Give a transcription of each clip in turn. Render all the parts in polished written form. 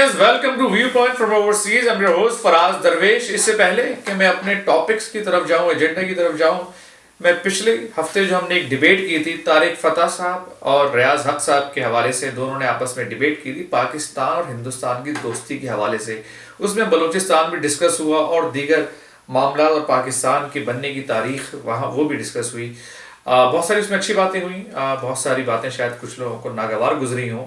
listeners, welcome to Viewpoint from Overseas. I'm your host Faraz दरवेश। इससे पहले कि मैं अपने टॉपिक्स की तरफ जाऊं, एजेंडा की तरफ जाऊं, मैं पिछले हफ्ते जो हमने एक डिबेट की थी तारिक फतह साहब और रियाज हक साहब के हवाले से, दोनों ने आपस में डिबेट की थी पाकिस्तान और हिंदुस्तान की दोस्ती के हवाले से। उसमें बलूचिस्तान भी डिस्कस हुआ और दीगर मामला और पाकिस्तान के बनने की तारीख वहाँ वो भी डिस्कस हुई। बहुत सारी उसमें अच्छी बातें हुई, बहुत सारी बातें शायद कुछ लोगों को नागवार गुजरी हों।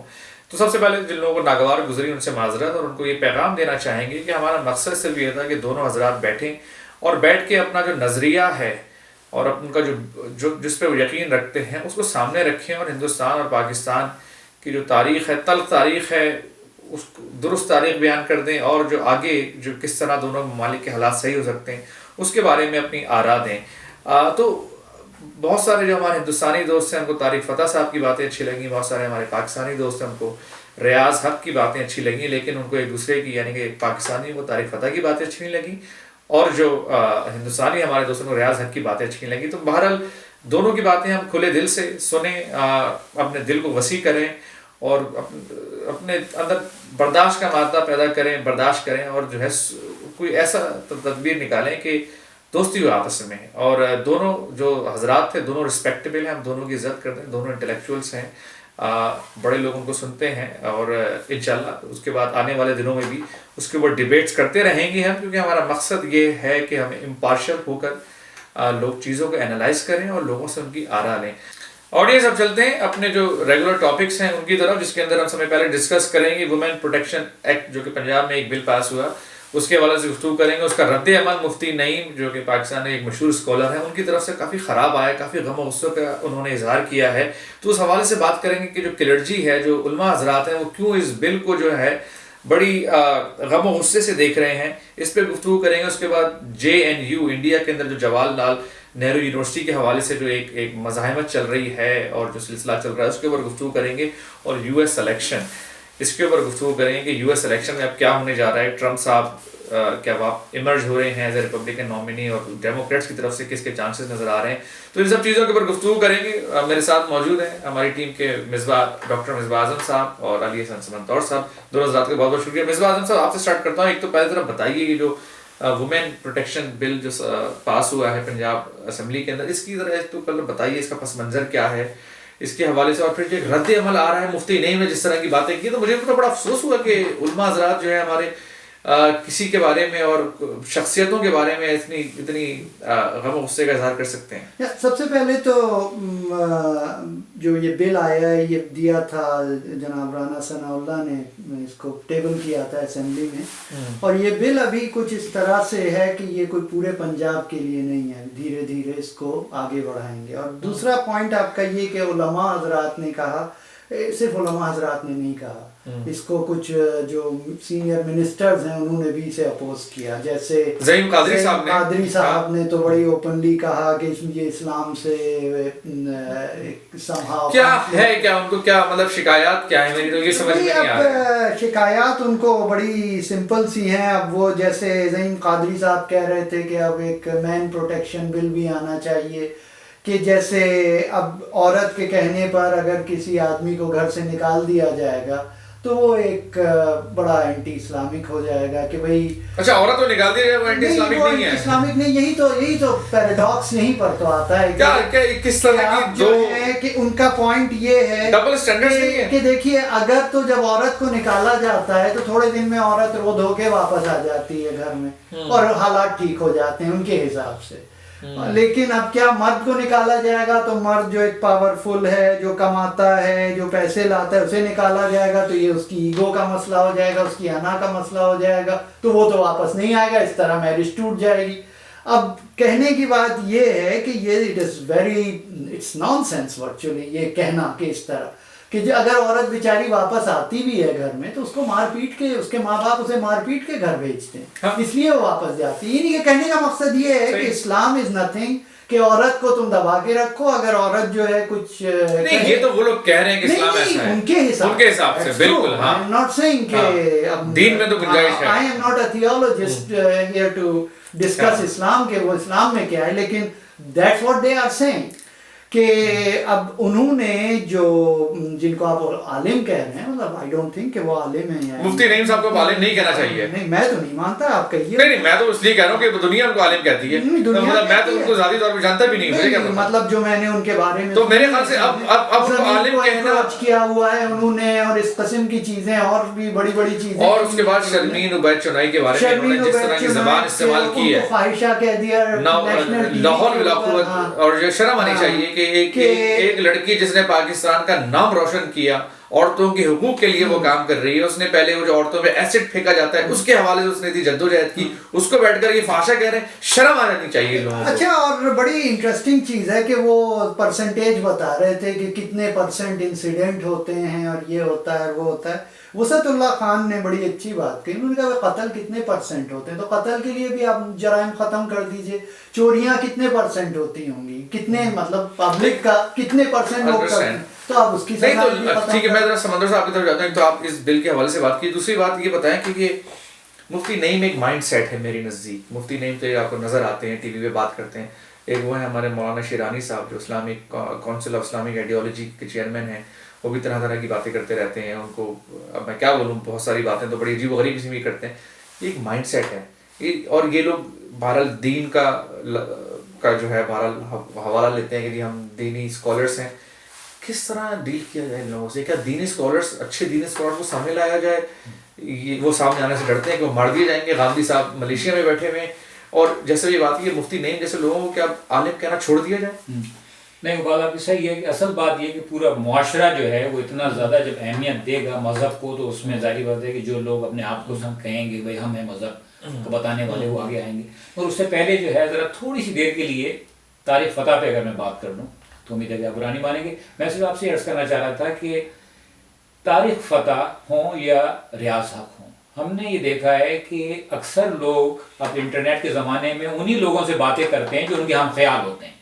तो सबसे पहले जिन लोगों को नागवार गुजरी उनसे माजरत, और उनको ये पैगाम देना चाहेंगे कि हमारा मकसद सिर्फ ये था कि दोनों हजरात बैठें और बैठ के अपना जो नज़रिया है और उनका जो जिस पे वो यकीन रखते हैं उसको सामने रखें, और हिंदुस्तान और पाकिस्तान की जो तारीख़ है, तल्ख़ तारीख़ है, उसको दुरुस्त तारीख़ बयान कर दें, और जो आगे जो किस तरह दोनों ममालिक के हालात सही हो सकते हैं उसके बारे में अपनी आरा दें। तो बहुत सारे जो हमारे हिंदुस्तानी दोस्त हैं उनको तारिक फतह साहब की बातें अच्छी लगी, बहुत सारे हमारे पाकिस्तानी दोस्त हैं उनको रियाज हक की बातें अच्छी लगी, लेकिन उनको एक दूसरे की यानी कि पाकिस्तानी को तारिक फतह की बातें अच्छी नहीं लगी, और जो हिंदुस्तानी हमारे दोस्तों को रियाज हक की बातें अच्छी नहीं लगी। तो बहरहाल दोनों की बातें हम खुले दिल से सुने, अपने दिल को वसी करें और अपने अंदर बर्दाश्त का मादा पैदा करें, बर्दाश्त करें, और जो है कोई ऐसा तदबीर निकालें कि दोस्ती हो आपस में। और दोनों जो हजरात थे दोनों रिस्पेक्टेबल हैं, हम दोनों की इज्जत करते हैं, दोनों इंटेलेक्चुअल्स हैं, बड़े लोग उनको सुनते हैं, और इंशाल्लाह उसके बाद आने वाले दिनों में भी उसके ऊपर डिबेट्स करते रहेंगे हम, क्योंकि हमारा मकसद ये है कि हम इम्पार्शियल होकर लोग चीज़ों को एनालाइज करें और लोगों से उनकी आरा लें। ऑडियंस, अब चलते हैं अपने जो रेगुलर टॉपिक्स हैं उनकी तरफ, जिसके अंदर हम समय पहले डिस्कस करेंगे वुमेन प्रोटेक्शन एक्ट जो कि पंजाब में एक बिल पास हुआ, उसके हवाले से गुफ्तगू करेंगे। उसका रद्द अमल मुफ्ती नईम जो कि पाकिस्तान में एक मशहूर स्कॉलर है उनकी तरफ से काफ़ी ख़राब आया, काफ़ी गम और गुस्से का उन्होंने इजहार किया है। तो उस हवाले से बात करेंगे कि जो क्लर्जी है, जो उलमा हजरात हैं, वो क्यों इस बिल को जो है बड़ी गम और गुस्से से देख रहे हैं, इस पर गुफ्तगू करेंगे। उसके बाद JNU इंडिया के अंदर जो जवाहरलाल नेहरू यूनिवर्सिटी के हवाले से जो एक मज़ाहमत चल रही है और जो सिलसिला चल रहा है उसके ऊपर गुफ्तगू करेंगे। और US इलेक्शन, इसके ऊपर गुफ्तगू करेंगे कि US इलेक्शन में अब क्या होने जा रहा है। ट्रम्प साहब क्या वो इमर्ज हो रहे हैं एज ए रिपब्लिकन नॉमिनी, और डेमोक्रेट्स की तरफ से किसके चांसेस नज़र आ रहे हैं। तो इन सब चीज़ों के ऊपर गुफ्तगू करेंगे। मेरे साथ मौजूद हैं हमारी टीम के डॉक्टर मिसबाह आजम साहब और अली हसन समंतौर साहब, दोनों हज़रात का बहुत बहुत शुक्रिया। मिसबाह आजम साहब, आपसे स्टार्ट करता हूँ। एक तो पहले तरफ बताइए कि जो वुमेन प्रोटेक्शन बिल जो पास हुआ है पंजाब असम्बली के अंदर, इसकी ज़रा तो पहले बताइए इसका पस मंज़र क्या है इसके हवाले से, और फिर जो रद्द अमल आ रहा है मुफ्ती नईम ने जिस तरह की बातें की, तो मुझे तो बड़ा अफसोस हुआ कि उलमा हज़रात जो है हमारे किसी के बारे में और शख्सियतों के बारे में इतनी गम गुस्से का इजहार कर सकते हैं। सबसे पहले तो जो ये बिल आया है ये दिया था जनाब राना सनाउल्लाह ने, इसको टेबल किया था असेंबली में, और ये बिल अभी कुछ इस तरह से है कि ये कोई पूरे पंजाब के लिए नहीं है, धीरे धीरे इसको आगे बढ़ाएंगे। और दूसरा पॉइंट आपका ये कि उलमा हजरात ने कहा, सिर्फ उलमा हजरात ने नहीं कहा, इसको कुछ जो सीनियर मिनिस्टर्स हैं उन्होंने भी इसे अपोज किया, जैसे ज़हीम कादरी साहब ने तो बड़ी ओपनली कहा कि ये इस्लाम से क्या है, क्या उनको क्या मतलब शिकायत क्या है, मेरी तो ये समझ में नहीं आ रहा। शिकायत उनको बड़ी सिंपल सी हैं। अब वो जैसे ज़हीम कादरी साहब कह रहे थे कि अब एक मैन प्रोटेक्शन बिल भी आना चाहिए, कि जैसे अब औरत के कहने पर अगर किसी आदमी को घर से निकाल दिया जाएगा तो वो एक बड़ा एंटी इस्लामिक हो जाएगा कि भाई, अच्छा औरत को निकाल दिया जाएगा, एंटी इस्लामिक नहीं है, इस्लामिक नहीं। यही तो पैराडॉक्स यहीं पर तो आता है क्या किस तरह की जो है कि उनका पॉइंट ये है डबल स्टैंडर्ड्स नहीं है कि देखिए, अगर तो जब औरत को निकाला जाता है तो थोड़े दिन में औरत रो धो के वापस आ जाती है घर में और हालात ठीक हो जाते हैं उनके हिसाब से। लेकिन अब क्या, मर्द को निकाला जाएगा तो मर्द जो एक पावरफुल है, जो कमाता है, जो पैसे लाता है, उसे निकाला जाएगा तो ये उसकी ईगो का मसला हो जाएगा, उसकी अना का मसला हो जाएगा, तो वो तो वापस नहीं आएगा, इस तरह मैरिज टूट जाएगी। अब कहने की बात ये है कि ये इट्स नॉनसेंस वर्चुअली ये कहना कि इस तरह कि अगर औरत बेचारी वापस आती भी है घर में तो उसको मार पीट के, उसके माँ बाप उसे मार पीट के घर भेजते हैं, हाँ। इसलिए वो वापस जाती है। ये कहने का मकसद ये है कि इस्लाम इज नथिंग कि औरत को तुम दबा के रखो। अगर औरत जो है कुछ नहीं, ये तो वो लोग कह रहे हैं कि इस्लाम ऐसा है उनके हिसाब से, बिल्कुल। आई एम नॉट सेइंग कि दीन में तो गुंजाइश है। I am not a theologist here to discuss Islam के वो इस्लाम में क्या है, लेकिन that's what they are saying कि अब उन्होंने जो जिनको आप आलिम कह रहे हैं, मतलब आई डोंट थिंक कि वो आलिम है या मुफ्ती नईम साहब को आलिम नहीं कहना चाहिए। नहीं, मैं तो नहीं मानता, आप कहिए। नहीं, मैं तो इसलिए कह रहा हूँ कि दुनिया उनको आलिम कहती है, मतलब मैं तो उनको ज़ाती तौर पे जानता भी नहीं, मुझे क्या पता। मतलब जो मैंने उनके बारे में तो मेरे ख्याल से अब उनको आलिम कहना किया हुआ है उन्होंने, और इस किस्म की चीजें और भी बड़ी बड़ी चीजें। और उसके बाद शर्मीन उबैद चुनाई के बारे में उन्होंने जिस तरह की ज़बान इस्तेमाल की है, फाहिशा कह दिया, लाहौल विलाकुवत, और शर्म आनी चाहिए कि एक लड़की जिसने पाकिस्तान का नाम रोशन किया, औरतों के हुकूक के लिए वो काम कर रही है, उसने पहले वो जो औरतों पे एसिड फेंका जाता है उसके हवाले से उसने दी जद्दोजहद की, उसको बैठकर ये फाशा कह रहे हैं, शर्म आ जानी चाहिए लोगों को। अच्छा, और बड़ी इंटरेस्टिंग चीज है कि वो परसेंटेज बता रहे थे कि कितने % इंसिडेंट होते हैं और ये होता है वो होता है। वसतुल्लाह खान ने बड़ी अच्छी बात कही, उन्होंने कहा कत्ल कितने % होते हैं, तो कत्ल के लिए भी आप जराइम खत्म कर दीजिए, चोरियां कितने % होती होंगी, कितने मतलब पब्लिक का कितने % लोग करते हैं, तो आप उसकी नहीं तो ठीक है, मैं जरा समंदर साहब की तरफ जाता हूँ। तो आप इस बिल के हवाले से बात की, दूसरी बात ये बताएं कि ये मुफ्ती नईम एक माइंड सेट है मेरी नज़दीक। मुफ्ती नईम तो आपको नज़र आते हैं टीवी पे बात करते हैं, एक वो है हमारे मौलाना शिरानी साहब जो Islamic council of Islamic ideology के चेयरमैन हैं, वो भी तरह तरह की बातें करते रहते हैं। उनको अब मैं क्या बोलूँ, बहुत सारी बातें तो बड़ी अजीब गरीब किस्म की करते हैं। एक माइंड सेट है और ये लोग बहरहाल दीन का जो है बहरहाल हवाला लेते हैं कि हम दीनी स्कॉलर्स हैं। किस तरह डील किया जाए इन लोगों से? क्या दीनी स्कॉलर्स, अच्छे दीनी स्कॉलर्स को सामने लाया जाए? ये वो सामने आने से डरते हैं कि वो मार दिए जाएंगे। गांधी साहब मलेशिया में बैठे हुए, और जैसे ये बात की मुफ्ती नईम जैसे लोगों को क्या आलिम कहना छोड़ दिया जाए? नहीं, वो बात आपकी सही है कि असल बात ये कि पूरा मुआशरा जो है वो इतना ज़्यादा जब अहमियत देगा मज़हब को, तो उसमें जाहिर बात है कि जो लोग अपने आप को हम कहेंगे भाई हम हैं मज़हब को बताने वाले, वो आगे आएंगे। और उससे पहले जो है ज़रा थोड़ी सी देर के लिए तारीख फ़तह पे अगर मैं बात कर लूँ तो उम्मीद है कि आप बुरा नहीं मानेंगे। मैं सिर्फ आपसे अर्ज़ करना चाह रहा था कि तारीख फ़तह हों या रियाज़ हक हों, हमने ये देखा है कि अक्सर लोग अब इंटरनेट के ज़माने में उन्हीं लोगों से बातें करते हैं जो उनके हम ख्याल होते हैं,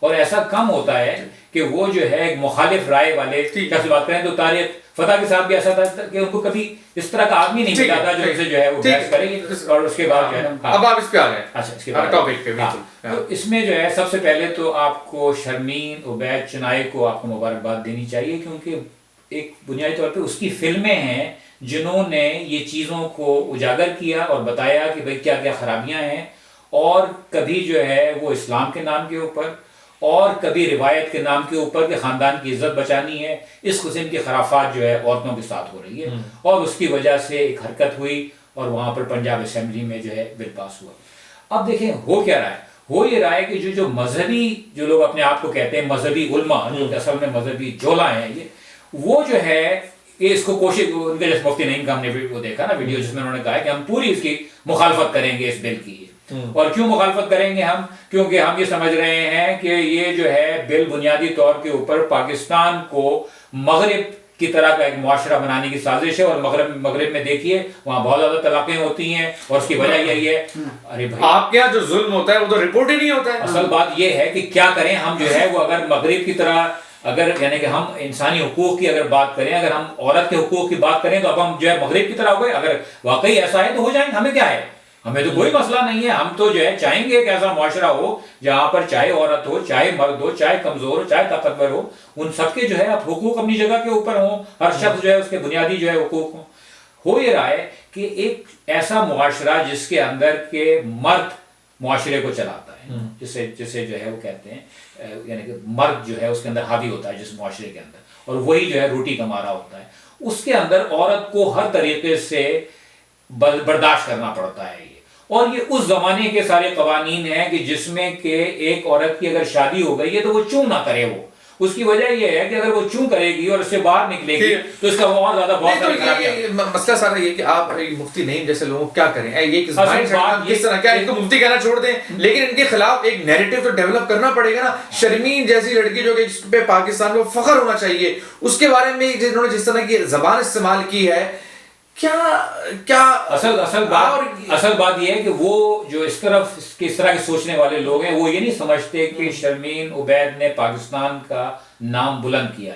और ऐसा कम होता है कि वो जो है एक मुखालिफ राय वाले से बात करें। तो तारीख फ़तह के साथ भी ऐसा था कि उनको कभी इस तरह का आदमी नहीं मिला था जो उनसे जो है वो बहस करेंगे, और उसके बाद जो है अब आप इस पे आ गए। अच्छा, इसके बाद टॉपिक पे तो इसमें जो है सबसे पहले तो आपको शर्मीन उबैद चुनाई को आपको मुबारकबाद देनी चाहिए, क्योंकि एक बुनियादी तौर पे उसकी फिल्में हैं जिन्होंने ये चीज़ों को उजागर किया और बताया कि भाई क्या क्या खराबियां हैं, और कभी जो है वो इस्लाम के नाम के ऊपर और कभी रिवायत के नाम के ऊपर कि ख़ानदान की इज्जत बचानी है, इस किस्म की खराफात जो है औरतों के साथ हो रही है। और उसकी वजह से एक हरकत हुई और वहाँ पर पंजाब असेंबली में जो है बिल पास हुआ। अब देखें हो क्या रहा है, हो ये रहा है कि जो मजहबी जो लोग अपने आप को कहते हैं मजहबी उलमा, जो असल में मजहबी जोला हैं, ये वो जो है कि इसको कोशिश, उनके जैसे मुफ्ती नईम का हमने वो देखा ना वीडियो जिसमें उन्होंने कहा कि हम पूरी इसकी मुखालफत करेंगे इस बिल की। और क्यों मुखालफत करेंगे हम? क्योंकि हम ये समझ रहे हैं कि ये जो है बिल बुनियादी तौर के ऊपर पाकिस्तान को मगरिब की तरह का एक मुआशरा बनाने की साजिश है। और मगरिब में देखिए वहाँ बहुत ज्यादा तलाक़ें होती हैं, और उसकी वजह यही है, अरे भाई आपके यहाँ जो जुल्म होता है वो तो रिपोर्ट ही नहीं होता है। असल बात ये है कि क्या करें हम जो है वो, अगर मगरिब की तरह अगर यानी कि हम इंसानी हुकूक की अगर बात करें, अगर हम औरत के हुकूक की बात करें, तो अब हम जो है मगरिब की तरह हो गए। अगर वाकई ऐसा है तो हो जाएंगे, हमें क्या है, हमें तो कोई मसला नहीं है। हम तो जो है चाहेंगे एक ऐसा मुआशरा हो जहां पर चाहे औरत हो, चाहे मर्द हो, चाहे कमजोर हो, चाहे ताकतवर हो, उन सबके जो है अब हुकूक अपनी जगह के ऊपर हो, हर शख्स जो है उसके बुनियादी जो है हुकूक हो ये रहा है कि एक ऐसा मुआशरा जिसके अंदर के मर्द मुआशरे को चलाता है, जिसे जो है वो कहते हैं यानी कि मर्द जो है उसके अंदर हावी होता है जिस मुआशरे के अंदर, और वही जो है रोटी कमा रहा होता है। उसके अंदर औरत को हर तरीके से बर्दाश्त करना पड़ता है। और ये उस जमाने के सारे कवानीन हैं कि जिसमें के एक औरत की अगर शादी हो गई है तो वो चूं ना करे, वो उसकी वजह ये है कि अगर वो चूं करेगी और उससे बाहर निकलेगी तो इसका और ज्यादा बहुत मसला सारा ये कि आप मुफ्ती नईम जैसे लोगों को क्या करें, ये किस तरह, क्या इनको मुफ्ती कहना छोड़ दें, लेकिन इनके खिलाफ एक नैरेटिव तो डेवलप करना पड़ेगा ना। शर्मीन जैसी लड़की जो कि जिस पे पाकिस्तान को फख्र होना चाहिए, उसके बारे में जिन्होंने जिस तरह की जबान इस्तेमाल की है, क्या असल बात यह है कि वो जो इस तरह के सोचने वाले लोग हैं वो ये नहीं समझते कि शर्मीन उबैद ने पाकिस्तान का नाम बुलंद किया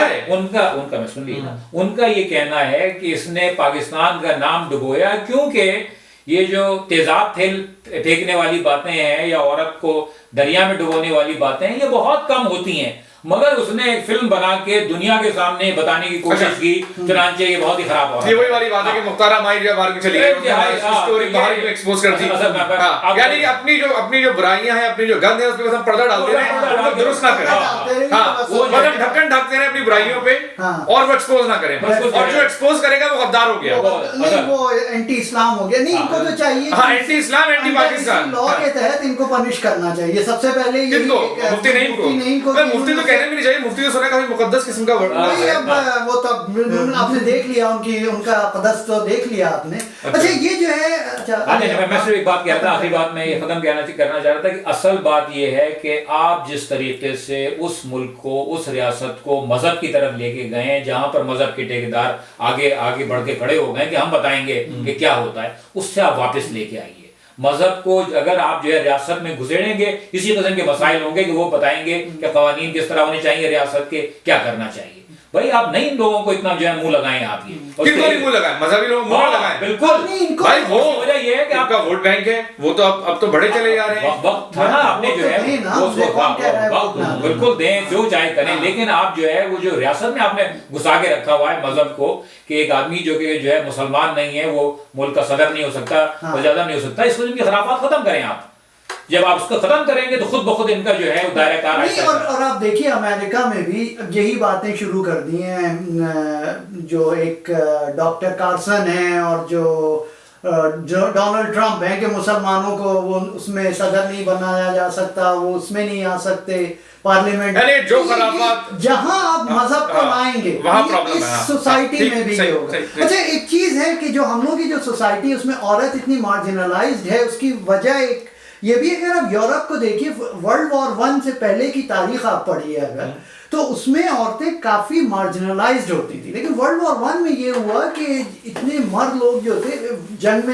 है। उनका मैं सुन लिया, उनका ये कहना है कि इसने पाकिस्तान का नाम डुबोया, क्योंकि ये जो तेजाब फेंकने वाली बातें हैं या औरत को दरिया में डुबोने वाली बातें हैं, ये बहुत कम होती हैं, मगर उसने एक फिल्म बना के दुनिया के सामने बताने की कोशिश की, चुनांचे ये बहुत ही खराब हो रहा है। ये वही वाली बात है कि मुख्तार माई जो बाहर में चली गई, स्टोरी बाहर में एक्सपोज कर दी, यानी कि अपनी जो बुराइयां हैं, अपनी जो गंद है, उस पे हम पर्दा डालते हैं, उनको दुरुस्त ना करें। हाँ, वो मतलब ढक्कन ढकते हैं अपनी बुराइयों पे और वो एक्सपोज ना करें, और जो एक्सपोज करेगा वो गद्दार हो गया, नहीं वो एंटी इस्लाम हो गया। नहीं, इनको तो चाहिए, हाँ, एंटी इस्लाम, एंटी पाकिस्तान लॉ के तहत इनको पनिश करना चाहिए सबसे पहले। मुफ्ती नहीं को मुफ्ती तो कहने भी नहीं चाहिए, मुफ्ती तो सुना काफी मुकद्दस किस्म का वर्ड नहीं, अब वो तो आपने देख लिया, उनका कदस तो देख लिया आपने। अच्छा, ये जो है, मैं सिर्फ एक बात कह रहा था, आखिरी बात मैं ये खत्म करना चाह रहा था कि असल बात ये है कि आप जिस तरीके से उस मुल्क को, उस रियासत को मजहब की तरफ लेके गए हैं, जहां पर मजहब के ठेकेदार आगे बढ़ के खड़े हो गए कि हम बताएंगे कि क्या होता है, उससे आप वापस लेके आइए मजहब को। अगर आप जो है रियासत में घुसेड़ेंगे, इसी किस्म के मसाइल होंगे कि वो बताएंगे कि कवानीन किस तरह होने चाहिए, रियासत के क्या करना चाहिए। भाई आप नहीं इन लोगों को इतना जो है मुंह लगाएं, आप ये किनको नहीं मुंह लगाएं, मजहबी लोग मुंह लगाएं, बिल्कुल भाई वो वजह ये है कि आपका वोट बैंक है, वो तो अब तो बड़े चले जा रहे हैं। वक्त था ना, आपने जो है वक्त बिल्कुल दें, जो चाहे करें, लेकिन आप जो है वो जो रियासत में आपने घुसा के रखा हुआ है मजहब को, कि एक आदमी जो है मुसलमान नहीं है वो मुल्क का सदर नहीं हो सकता, वज़ीर नहीं हो सकता, इस किस्म की खराफात खत्म करें आप। जब आप उसको खत्म करेंगे तो खुद ब खुद इनका जो है दायरा कार नहीं, और आप देखिए अमेरिका में भी यही बातें शुरू कर दी हैं। जो एक डॉक्टर कार्सन है और जो डोनाल्ड ट्रंप है कि मुसलमानों को वो उसमें सदर नहीं बनाया जा सकता, वो उसमें नहीं आ सकते पार्लियामेंट। जो खराफात जहां आप मजहब को लाएंगे वहां प्रॉब्लम है, सोसाइटी में भी होगा। अच्छा, एक चीज है कि जो हम लोग की जो सोसाइटी है उसमें औरत इतनी मार्जिनलाइज्ड है, उसकी वजह एक ये भी, अगर आप यूरोप को देखिए, वर्ल्ड वॉर 1 से पहले की तारीख आप पढ़िए अगर, तो उसमें औरतें काफी मार्जिनलाइज्ड होती थी। लेकिन वर्ल्ड वॉर 1 में ये हुआ कि इतने मर्द लोग जो थे जंग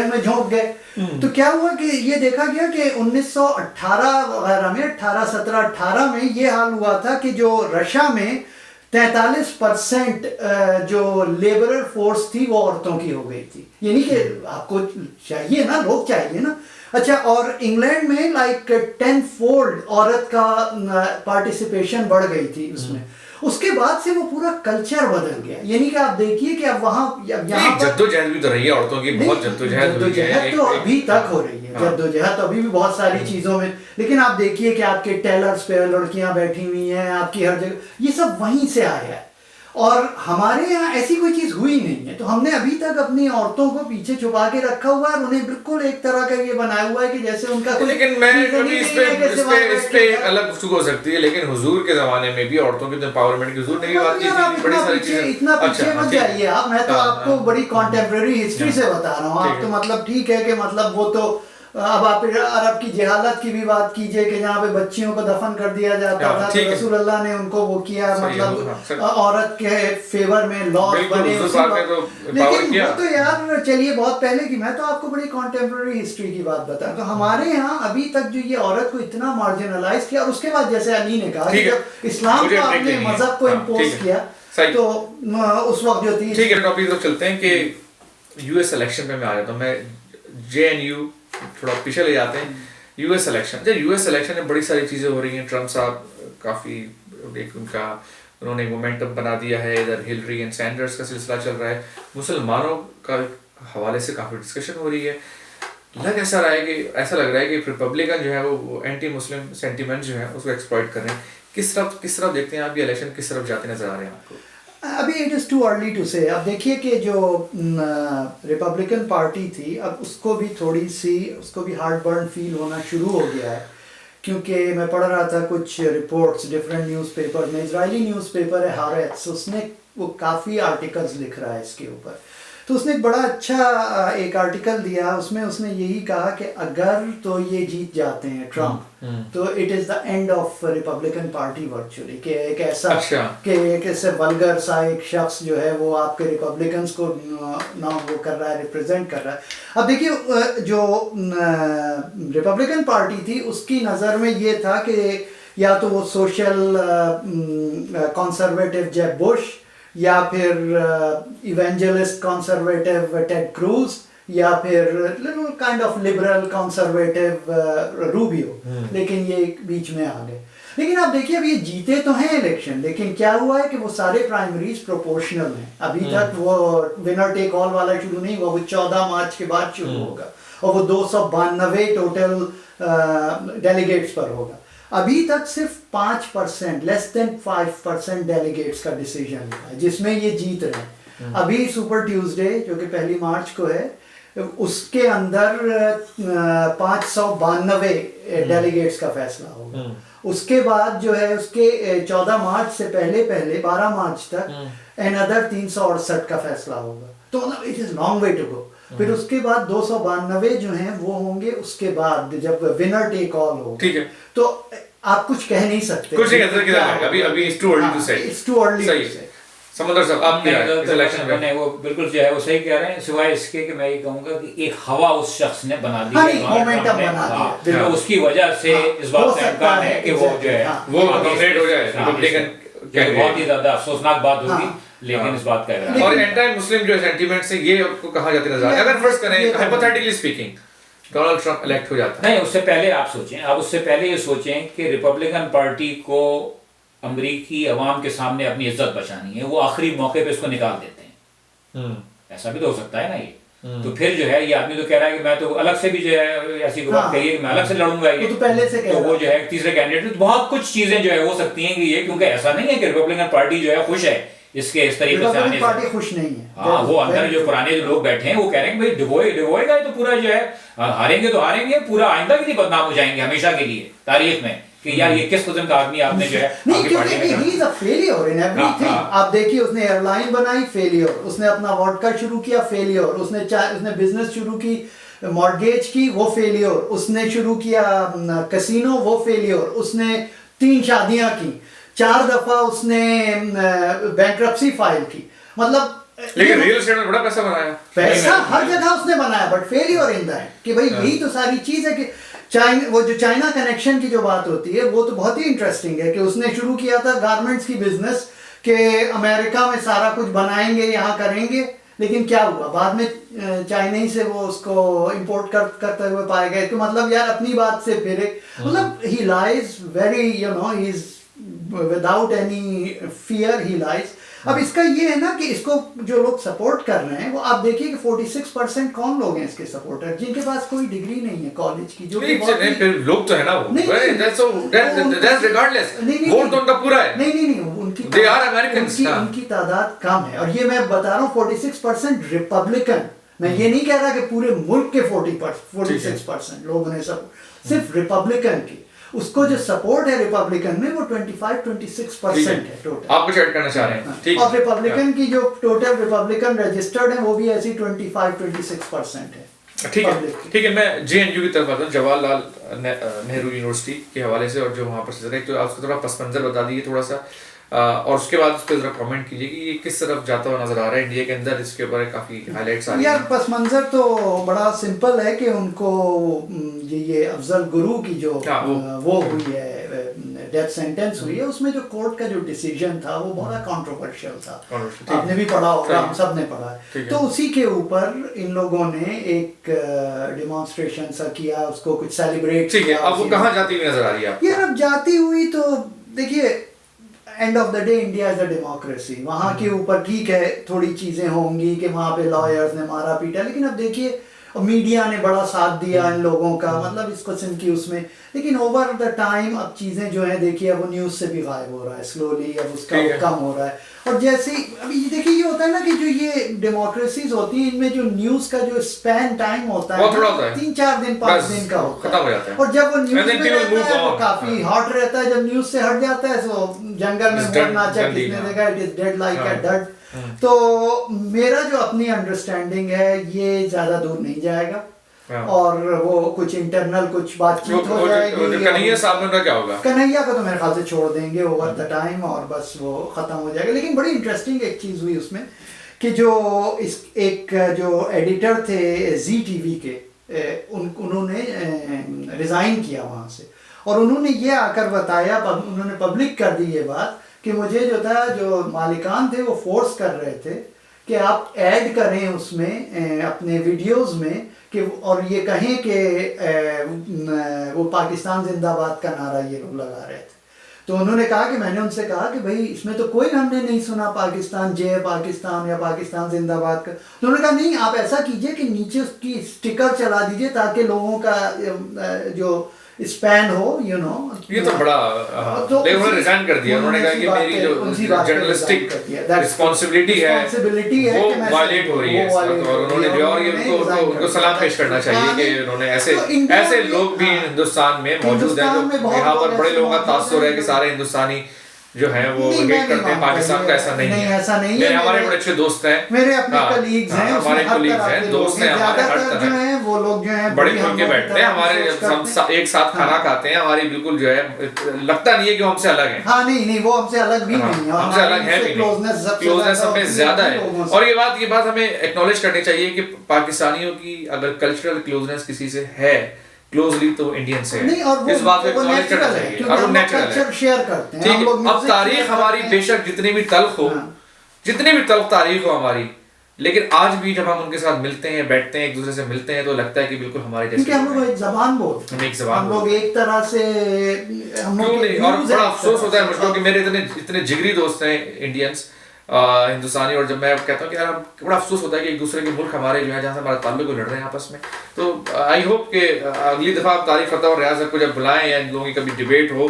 में झोंक गए, तो क्या हुआ कि ये देखा गया कि 1918 वगैरह में 18 में ये हाल हुआ था कि जो रशिया में 43% जो लेबरर फोर्स थी वो औरतों की हो गई थी। यानी कि आपको चाहिए ना, लोग चाहिए ना। अच्छा, और इंग्लैंड में लाइक 10 फोल्ड औरत का पार्टिसिपेशन बढ़ गई थी उसमें। उसके बाद से वो पूरा कल्चर बदल गया। यानी कि आप देखिए कि अब वहाँ यहाँ जद्दोजहद भी तो रही है औरतों की, बहुत जद्दोजहद तो अभी तक हो रही है, जद्दोजहद तो अभी भी बहुत सारी चीजों में। लेकिन आप देखिए कि आपके टेलर्स पे लड़कियां बैठी हुई हैं, आपकी हर जगह, ये सब वहीं से आया है। और हमारे यहाँ ऐसी कोई चीज हुई नहीं है, तो हमने अभी तक अपनी औरतों को पीछे छुपा के रखा हुआ है और उन्हें बिल्कुल एक तरह का ये बनाया हुआ है कि जैसे उनका कोई। लेकिन मैं इस पे अलग गुफ्तगू हो सकती है, लेकिन हुजूर के जमाने में भी औरतों की एम्पावरमेंट की हुजूर ने भी बात की थी, बड़ी सारी चीजें। इतना पीछे मत जाइए आप, मैं तो आपको बड़ी कॉन्टेम्पररी हिस्ट्री से बता रहा हूँ। आप तो मतलब ठीक है कि मतलब वो तो अब आप अरब की जहालत की भी बात कीजिए कि जहाँ पे बच्चियों को दफन कर दिया जाता था, तो रसूल अल्लाह ने उनको वो किया, मतलब औरत के फेवर में लॉज बने। लेकिन वो तो यार चलिए बहुत पहले की, मैं तो आपको बड़ी कॉन्टेम्पररी हिस्ट्री की बात बता। तो हमारे यहाँ अभी तक जो ये औरत को इतना मार्जिनलाइज किया, और उसके बाद जैसे अली ने कहा कि जब इस्लाम को आपने मजहब को इम्पोज किया, तो उस वक्त जो थी। ठीक है, टॉपिक तो चलते हैं कि यूएस इलेक्शन पे मैं आ जाता हूँ। मैं JNU थोड़ा पीछे ले जाते हैं। यूएस इलेक्शन में बड़ी सारी चीज़ें हो रही हैं। ट्रम्प साहब काफ़ी एक उन्होंने मोमेंटम बना दिया है, इधर हिलरी एंड सैंडर्स का सिलसिला चल रहा है, मुसलमानों का हवाले से काफ़ी डिस्कशन हो रही है। ऐसा लग रहा है कि रिपब्लिकन जो है वो एंटी मुस्लिम सेंटीमेंट जो है उसको एक्सप्लॉइट कर रहे हैं। किस तरफ देखते हैं आप ये इलेक्शन, किस तरफ जाते नजर आ रहे हैं आपको? अभी it is too early to say. अब देखिए कि जो रिपब्लिकन पार्टी थी, अब उसको भी हार्ट बर्न फील होना शुरू हो गया है। क्योंकि मैं पढ़ रहा था कुछ रिपोर्ट्स डिफरेंट न्यूज़पेपर में, इजरायली न्यूज़पेपर है हारेट्स, उसने वो काफ़ी आर्टिकल्स लिख रहा है इसके ऊपर। तो उसने एक बड़ा अच्छा एक आर्टिकल दिया, उसमें उसने यही कहा कि अगर तो ये जीत जाते हैं ट्रम्प, तो it is the end of Republican party virtually. कि एक ऐसा कि एक ऐसे वल्गर सा एक शख्स जो है वो आपके रिपब्लिकन्स को ना वो कर रहा है, रिप्रेजेंट कर रहा है। अब देखिए जो रिपब्लिकन पार्टी थी उसकी नज़र में ये था कि या तो वो सोशल कंजर्वेटिव जेब बुश, या फिर इवेंजलिस्ट कंजर्वेटिव टेड क्रूज, या फिर little kind of liberal conservative Rubio, लेकिन ये बीच में आ गए। लेकिन आप देखिए अब ये जीते तो हैं इलेक्शन, लेकिन क्या हुआ है कि वो सारे प्राइमरीज प्रोपोर्शनल हैं। अभी तक वो विनर टेक ऑल वाला शुरू नहीं हुआ, वो 14 मार्च के बाद शुरू होगा और वो 292 टोटल डेलीगेट्स पर होगा। अभी तक सिर्फ 5%, लेस देन 5% डेलीगेट्स का डिसीजन हुआ है जिसमें ये जीत रहे हैं। अभी सुपर ट्यूसडे जो कि 1 मार्च को है, उसके अंदर 592 डेलीगेट्स का फैसला होगा। उसके बाद जो है उसके 14 मार्च से पहले 12 मार्च तक अनदर 368 का फैसला होगा। तो मतलब it is long way to go. फिर उसके बाद 292 जो हैं वो होंगे उसके बाद जब विनर टेक ऑल होगा। ठीक है, तो आप कुछ कह नहीं सकते, कुछ नहीं कहते किधर अभी इट्स टू अर्ली टू से। इट्स टू अर्ली सही है। समंदर साहब आप क्या इस इलेक्शन में? नहीं, वो बिल्कुल जो है वो सही कह रहे हैं, सिवाय इसके कि मैं ये कहूंगा कि एक हवा उस शख्स ने बना दी है, मोमेंटम बना दिया, तो उसकी वजह से इस बात का इम्कान है कि वो जो है वो नॉमिनेट हो जाए रिपब्लिकन। बहुत ही ज्यादा अफसोसनाक बात होगी, लेकिन इस बात का और एंटी मुस्लिम जो सेंटीमेंट से ये आपको कहा जाती नजर आता है। अगर फर्ज करें hypothetically speaking Donald Trump elect हो जाता है, नहीं उससे पहले आप सोचें, आप उससे पहले ये सोचें कि रिपब्लिकन पार्टी को अमरीकी अवाम के सामने अपनी इज्जत बचानी है, वो आखिरी मौके पे इसको निकाल देते हैं। ऐसा भी तो हो सकता है ना ये। तो फिर जो है ये आदमी तो कह रहा है कि मैं तो अलग से भी जो है ऐसी बात कही है कि मैं अलग से लड़ूंगा, ये तो पहले से तो वो जो है तीसरे कैंडिडेट, बहुत कुछ चीजें जो है हो सकती हैं कि ये, क्योंकि ऐसा नहीं है कि रिपब्लिकन पार्टी जो है खुश है इसके इस तरीके से आने से। पार्टी खुश नहीं है। हाँ, वो अंदर जो पुराने जो लोग बैठे हैं वो कह रहे हैं कि भाई डिवोएगा तो पूरा जो है हारेंगे तो हारेंगे, पूरा आइंदा के लिए बदनाम हो जाएंगे हमेशा के लिए तारीख में कि यार ये किस किस्म का आदमी आपने जो है नहीं, क्योंकि he is a failure in everything. आप देखिए उसने एयरलाइन बनाई, फेलियर। उसने अपना वॉडका शुरू किया, फेलियर। उसने बिजनेस शुरू की, मॉर्गेज की, वो फेलियर। उसने शुरू किया कैसीनो, वो फेलियर। उसने 3 शादियां की, 4 दफा उसने बैंक्रप्सी फाइल की। मतलब लेकिन रियल एस्टेट में बड़ा पैसा बनाया, पैसा हर जगह उसने बनाया, बट फेलियर इन दैट कि भाई यही तो सारी चीज है कि वो जो चाइना कनेक्शन की जो बात होती है वो तो बहुत ही इंटरेस्टिंग है कि उसने शुरू किया था गारमेंट्स की बिजनेस कि अमेरिका में सारा कुछ बनाएंगे, यहाँ करेंगे, लेकिन क्या हुआ बाद में चाइना से वो उसको इंपोर्ट करते हुए पाए गए। तो मतलब यार अपनी बात से फिर मतलब ही lies very he is without any fear he lies. अब इसका ये है ना कि इसको जो लोग सपोर्ट कर रहे हैं वो आप देखिए कि 46% कौन लोग हैं इसके सपोर्टर जिनके पास कोई डिग्री नहीं है कॉलेज की, जो नहीं फिर लोग तो है ना वो दैट्स रिगार्डलेस वोट तो उनका पूरा है। नहीं उनकी दे आर अमेरिकन्स, उनकी तादाद कम है। और ये मैं बता रहा हूँ 46% रिपब्लिकन, मैं ये नहीं कह रहा कि पूरे मुल्क के 46% लोगों ने सब, सिर्फ रिपब्लिकन की उसको जो सपोर्ट है रिपब्लिकन में वो 25-26% है टोटल। आप कुछ ऐड करना चाह रहे हैं? ठीक। और रिपब्लिकन की जो टोटल रिपब्लिकन रजिस्टर्ड है वो भी ऐसी 25-26% है। ठीक है, मैं JNU की तरफ आता हूँ, जवाहरलाल नेहरू यूनिवर्सिटी के हवाले से, और जो वहाँ पर चल रहा है तो आप उसका थोड़ा पस मंजर बता दीजिए थोड़ा सा, और उसके बाद उस पर जरा कमेंट कीजिए कि ये किस तरफ जाता हुआ नजर आ रहा है इंडिया के अंदर। इसके ऊपर काफी हाईलाइट्स आ रही हैं। यार पस मंजर तो बड़ा सिंपल है कि उनको ये अफजल गुरु की जो वो हुई है डेथ सेंटेंस हुई है, उसमें जो कोर्ट का जो डिसीजन था वो बड़ा कंट्रोवर्शियल था। आपने भी पढ़ा होगा, हम सब ने पढ़ा है। तो उसी के ऊपर इन लोगों ने एक डेमोन्स्ट्रेशन सा किया, उसको कुछ सेलिब्रेट किया। अब वो कहाँ जाती हुई नजर आ रही है आपको? यार अब जाती हुई तो देखिए end of the day India is a democracy. वहाँ के ऊपर ठीक है थोड़ी चीजें होंगी कि वहाँ पे लॉयर्स ने मारा पीटा, लेकिन अब देखिए मीडिया ने बड़ा साथ दिया इन लोगों का, मतलब इस क्वेश्चन की उसमें, लेकिन ओवर द टाइम अब चीजें जो है देखिए अब वो न्यूज से भी गायब हो रहा है स्लोली, अब उसका कम हो रहा है। और जैसे अभी देखिए ये होता है ना कि जो ये डेमोक्रेसीज होती है इनमें जो न्यूज का जो स्पैन टाइम होता है 3-4 दिन 5 दिन का होता है, और जब वो न्यूज में रहता है वो काफी हॉट रहता है, जब न्यूज से हट जाता है तो जंगल में मोर नाचा किसने देखा, it is dead like a dud. तो मेरा जो अपनी अंडरस्टैंडिंग है ये ज्यादा दूर नहीं जाएगा, और वो कुछ इंटरनल कुछ बातचीत हो जाएगी। कन्हैया साहब का क्या होगा? कन्हैया को तो मेरे ख्याल से छोड़ देंगे ओवर द टाइम और बस वो खत्म हो जाएगा। लेकिन बड़ी इंटरेस्टिंग एक चीज हुई उसमें कि जो एक जो एडिटर थे ZTV के, उन्होंने रिजाइन किया वहां से, और उन्होंने ये आकर बताया, उन्होंने पब्लिक कर दी ये बात कि मुझे जो था जो मालिकान थे वो फोर्स कर रहे थे कि आप ऐड करें उसमें अपने वीडियोस में कि और ये कहें कि वो पाकिस्तान जिंदाबाद का नारा ये लोग लगा रहे थे। तो उन्होंने कहा कि मैंने उनसे कहा कि भाई इसमें तो कोई हमने नहीं सुना पाकिस्तान जय पाकिस्तान या पाकिस्तान जिंदाबाद का। तो उन्होंने कहा नहीं, आप ऐसा कीजिए कि नीचे उसकी स्टिकर चला दीजिए ताकि लोगों का जो स्पैन हो, यू नो। ये तो बड़ा तो उन्होंने रिजाइन कर दिया। उन्होंने कहा कि मेरी जो जर्नलिस्टिक रिस्पॉन्सिबिलिटी है वो वायलेट हो रही है इस वक्त, और उन्होंने जो और ये उनको सलाम पेश करना चाहिए कि उन्होंने ऐसे लोग भी हिंदुस्तान में मौजूद हैं जो यहाँ पर बड़े लोगों का तासुर है कि सारे हिंदुस्तानी जो है वो हेट करते हैं पाकिस्तान का। ऐसा नहीं है, ऐसा नहीं है। मेरे हमारे बड़े अच्छे दोस्त हैं, मेरे अपने कलीग्स हैं, हमारे कलीग्स हैं, दोस्त हैं हमारे, हर जो तरह हैं वो लोग जो हैं बड़े खुल के बैठते हैं हमारे, हम एक साथ खाना खाते हैं, हमारी बिल्कुल जो है लगता नहीं है कि वो हमसे अलग है। हाँ नहीं, वो हमसे अलग भी नहीं है, हमसे अलग है भी नहीं, क्लोजनेस हमें ज्यादा है। और ये बात हमें एक्नॉलेज करनी चाहिए कि पाकिस्तानियों की अगर कल्चरल क्लोजनेस किसी से है क्लोजली तो इंडियन से नहीं, और इस बात को एक्नॉलेज करना चाहिए, और वो नेचुरल है, शेयर करते हैं। ठीक है। अब तारीख हमारी बेशक जितनी भी तल्ख हो, जितनी भी तल्ख तारीख हो हमारी, लेकिन आज भी जब हम उनके साथ मिलते हैं, बैठते हैं, एक दूसरे से मिलते हैं, तो लगता है कि बिल्कुल हमारे जैसे, क्योंकि हम लोग एक जबान बोलते हैं, हम लोग एक तरह से हम लोग नहीं। और बड़ा अफसोस होता है मुझको कि मेरे इतने जिगरी दोस्त हैं इंडियंस, हिंदुस्तानी, और जब मैं कहता हूँ कि यार बड़ा अफसोस होता है कि एक दूसरे के मुल्क हमारे जो है जहाँ से हमारा ताल्लुक लड़ रहे हैं आपस में। तो आई होप कि अगली दफ़ा आप तारिक फतह और रियाज को जब बुलाएं या इन लोगों की कभी डिबेट हो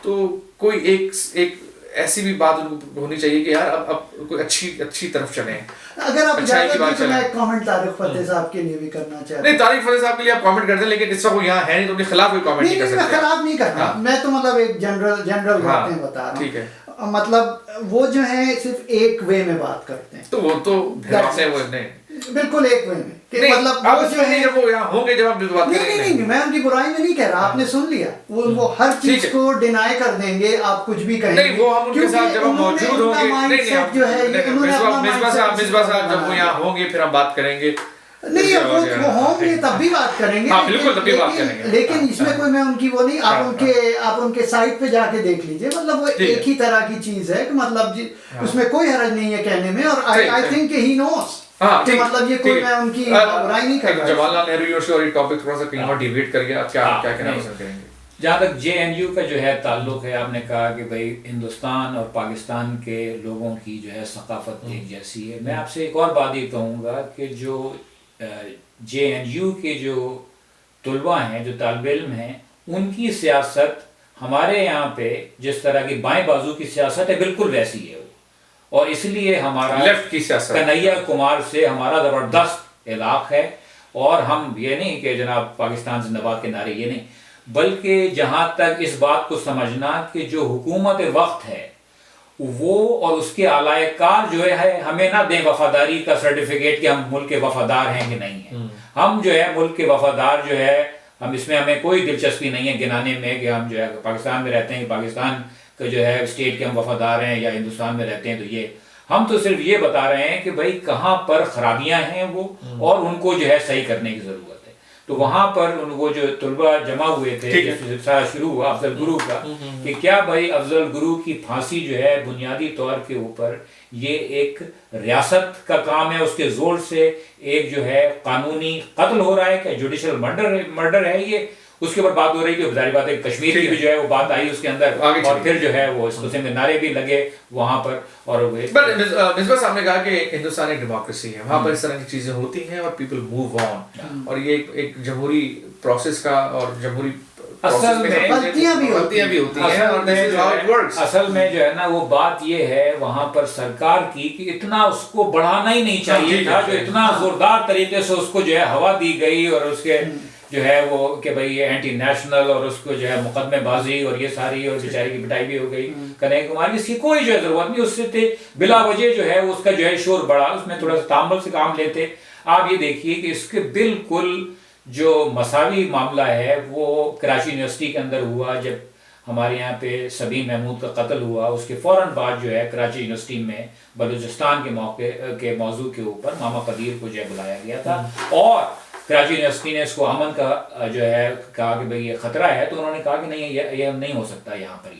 तो कोई एक ऐसी भी बात उनको होनी चाहिए कि यार अब कोई अच्छी तरफ चलें। अगर आप इजाजत दें तो मैं एक कमेंट तारिक फतेह साहब के लिए भी करना चाहता हूं। नहीं, तारिक फतेह साहब के लिए आप कमेंट कर दें, लेकिन इस वक्त वो यहाँ है नहीं तो उनके खिलाफ कोई कमेंट नहीं कर सकते। मैं खिलाफ नहीं करना, मैं तो मतलब एक जनरल बातें बता रहा हूँ। ठीक है, मतलब वो जो है सिर्फ एक वे में बात करते हैं, तो वो तो बिल्कुल एक वे में कि मतलब वो जो है जब वो यहाँ होंगे जब आप बात करेंगे। नहीं, मैं उनकी बुराई में नहीं कह रहा, आपने सुन लिया, वो हर चीज को डिनाई कर देंगे, आप कुछ भी कहेंगे नहीं, वो हम उनके साथ जब हम मौजूद होंगे, जो है मिसबा साहब जब वो यहाँ होंगे फिर हम बात करेंगे। नहीं, वो होंगे तब भी बात करेंगे। हाँ, बिल्कुल तब भी बात करेंगे, लेकिन इसमें कोई मैं उनकी वो नहीं, आप उनके साइट पे जाके देख लीजिए, मतलब वो एक ही तरह की चीज है कि मतलब उसमें कोई हरज नहीं है कहने में, और आई थिंक ही नोस। मतलब ये कोई मैं उनकी बुराई नहीं कर रहा। जवाहरलाल नेहरू यूनिवर्सिटी और ये टॉपिक थोड़ा सा कहीं और डिबेट करके आप क्या कहना पसंद करेंगे? जहाँ तक JNU का जो है ताल्लुक है, आपने कहा कि भाई हिंदुस्तान और पाकिस्तान के लोगों की जो है सकाफत एक जैसी है। मैं आपसे एक और बात ये कहूँगा कि जो JNU के जो तलबा हैं, जो तालिब इल्म हैं, उनकी सियासत हमारे यहाँ पे जिस तरह की बाएं बाजू की सियासत है बिल्कुल वैसी है, और इसलिए हमारा लेफ्ट की सियासत कन्हैया कुमार से हमारा ज़बरदस्त इलाक़ है। और हम ये नहीं कि जनाब पाकिस्तान जिंदाबाद के नारे, ये नहीं, बल्कि जहाँ तक इस बात को समझना कि जो हुकूमत वक्त है वो और उसके आलायकार जो है हमें ना दें वफादारी का सर्टिफिकेट कि हम मुल्क के वफादार हैं कि नहीं है। हम जो है मुल्क के वफादार जो है, हम इसमें हमें कोई दिलचस्पी नहीं है गिनाने में कि हम जो है पाकिस्तान में रहते हैं, पाकिस्तान का जो है स्टेट के हम वफादार हैं, या हिंदुस्तान में रहते हैं। तो ये हम तो सिर्फ ये बता रहे हैं कि भाई कहाँ पर खराबियां हैं वो, और उनको जो है सही करने की ज़रूरत है। तो वहाँ पर वो जो तलबा जमा हुए थे, सारा शुरू हुआ अफजल गुरु का, कि क्या भाई अफजल गुरु की फांसी जो है बुनियादी तौर के ऊपर ये एक रियासत का काम है, उसके जोर से एक जो है कानूनी कत्ल हो रहा है, क्या जुडिशल मर्डर है ये, उसके ऊपर बात हो रही है। जारी बात है कश्मीर की भी जो है वो बात आई उसके अंदर, और फिर जो है वो इसको में नारे भी लगे वहां पर। और मिसबा साहब ने कहा कि हिंदुस्तान एक डेमोक्रेसी है, वहां पर इस तरह की चीजें होती हैं और पीपल मूव ऑन, और ये एक जमहूरी प्रोसेस का और जमहूरी असल में गलतियां भी होती हैं, और this is how it works. असल में जो है ना वो बात ये है वहां पर सरकार की कि इतना उसको बढ़ाना ही नहीं चाहिए था, जो इतना जोरदार तरीके से उसको जो है हवा दी गई, और उसके जो है वो कि भाई ये एंटी नेशनल, और उसको जो है मुकदमेबाजी और ये सारी, और बेचारी की पिटाई भी हो गई कन्हैया कुमार की, इसकी कोई जो है जरूरत नहीं। उससे थे बिला वजह जो है उसका जो है शोर बढ़ा, उसमें थोड़ा सा तामुल से काम लेते। आप ये देखिए कि इसके बिल्कुल जो मसावी मामला है वो कराची यूनिवर्सिटी के अंदर हुआ, जब हमारे यहाँ पे सबीन महमूद का कत्ल हुआ, उसके फ़ौरन बाद जो है कराची यूनिवर्सिटी में बलूचिस्तान के मौके के मौजू के ऊपर मामा कदीर को जो है बुलाया गया था, और कराची यूनिवर्सिटी ने इसको अमन का जो है कहा कि भाई ये खतरा है, तो उन्होंने कहा कि नहीं ये नहीं हो सकता यहाँ पर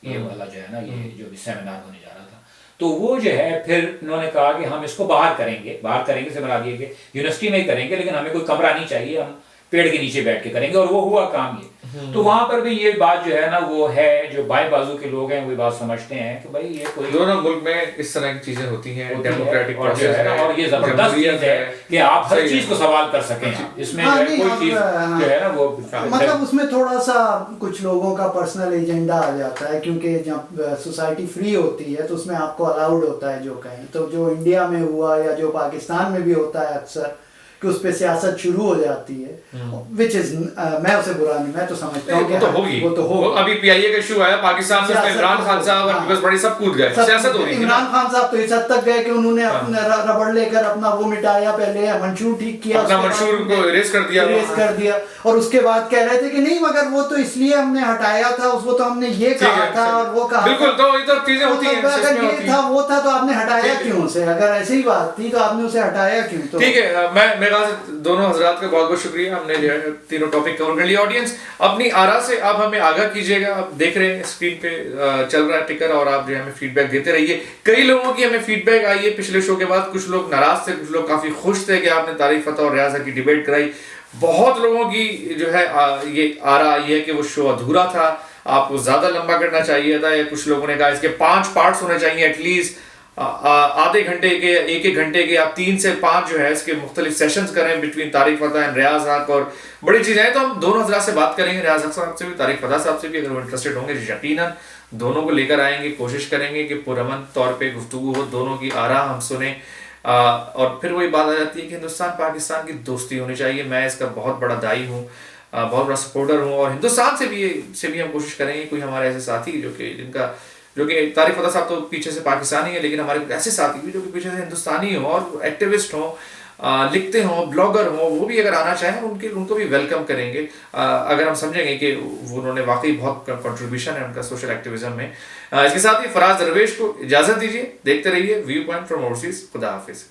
ये वाला जो है ना ये जो भी सेमिनार होने जा रहा था। तो वो जो है फिर उन्होंने कहा कि हम इसको बाहर करेंगे से बना दिए कि यूनिवर्सिटी में ही करेंगे, लेकिन हमें कोई कमरा नहीं चाहिए, हम पेड़ के नीचे बैठ के करेंगे। और वो हुआ काम ये। तो वहां पर भी ये बात जो है ना, वो है जो बाएं बाजू के लोग हैं वो बात समझते हैं कि भाई ये कोई दोनों मुल्क में इस तरह की चीजें होती हैं, डेमोक्रेटिक और जो है ना, और ये जबरदस्त चीज है कि आप हर चीज को सवाल कर सकें। इसमें हाँ, जो है नहीं, कोई चीज जो है ना वो मतलब उसमें थोड़ा सा कुछ लोगों का पर्सनल एजेंडा आ जाता है, क्योंकि जब सोसाइटी फ्री होती है तो उसमें आपको अलाउड होता है जो कहें। तो जो इंडिया में हुआ या जो पाकिस्तान में भी होता है अक्सर कि उस पे सियासत शुरू हो जाती है, विच इज मैं उसे बुरा नहीं, मैं तो समझता हूँ वो तो होगी, वो तो होगी। अभी पीआईए का इशू आया पाकिस्तान में, इमरान खान साहब और पीपल्स पार्टी सब कूद गए, सियासत हो रही थी। इमरान खान साहब तो इस हद तक गए कि उन्होंने अपना रबड़ लेकर अपना वो मिटाया, पहले मंशूर ठीक किया, अपना मंशूर को इरेज कर दिया और उसके बाद कह रहे थे कि नहीं मगर वो तो इसलिए हमने हटाया था, उसको तो हमने ये कहा था और वो कहा। बिल्कुल, तो ये तो चीजें होती हैं। अगर ये था वो था तो आपने हटाया क्यों उसे? अगर ऐसी ही बात थी तो आपने उसे हटाया क्यों? तो ठीक है, मैं मेरे ख्याल से दोनों हजरात का बहुत बहुत शुक्रिया, हमने जो है तीनों टॉपिक कवर कर लिया। ऑडियंस अपनी आरा से आप हमें आगाह कीजिएगा, आप देख रहे हैं स्क्रीन पे चल रहा है टिकर, और आप जो है हमें फीडबैक देते रहिए। कई लोगों की हमें फीडबैक आई है पिछले शो के बाद, कुछ लोग नाराज थे, कुछ लोग काफी खुश थे कि आपने तारिक फतेह और रियाजा की डिबेट कराई। बहुत लोगों की जो है ये आरा आई है कि वो शो अधूरा था, आपको ज्यादा लंबा करना चाहिए था, या कुछ लोगों ने कहा इसके 5 पार्ट्स होने चाहिए एटलीस्ट, आधे घंटे के, एक घंटे के, आप 3 से 5 जो है इसके मुख्तलिफ सेशंस करें बिटवीन तारिक फतेह एंड रियाज हक, और बड़ी चीज़ें हैं। तो हम दोनों हजरात से बात करेंगे, रियाज हक साहब से भी, तारिक फतेह साहब से भी, अगर वो इंटरेस्टेड होंगे यकीनन दोनों को लेकर आएंगे, कोशिश करेंगे कि पुरअमन तौर पे गुफ्तगू हो, दोनों की आरा हम सुने। और फिर वही बात आ जाती है कि हिंदुस्तान पाकिस्तान की दोस्ती होनी चाहिए। मैं इसका बहुत बड़ा दाई हूँ, बहुत बड़ा सपोर्टर हूँ, और हिंदुस्तान से भी हम कोशिश करेंगे कोई हमारे ऐसे साथी जो कि तारिक फतेह साहब तो पीछे से पाकिस्तानी है, लेकिन हमारे ऐसे साथी भी जो कि पीछे से हिंदुस्तानी हो और एक्टिविस्ट हो, लिखते हों, ब्लॉगर हों, वो भी अगर आना चाहें उनको भी वेलकम करेंगे, अगर हम समझेंगे कि उन्होंने वाकई बहुत कंट्रीब्यूशन है उनका सोशल एक्टिविज्म में। इसके साथ ही फराज दरवेश को इजाज़त दीजिए, देखते रहिए व्यू पॉइंट फ्रॉम ओवरसीज। खुदा हाफिज।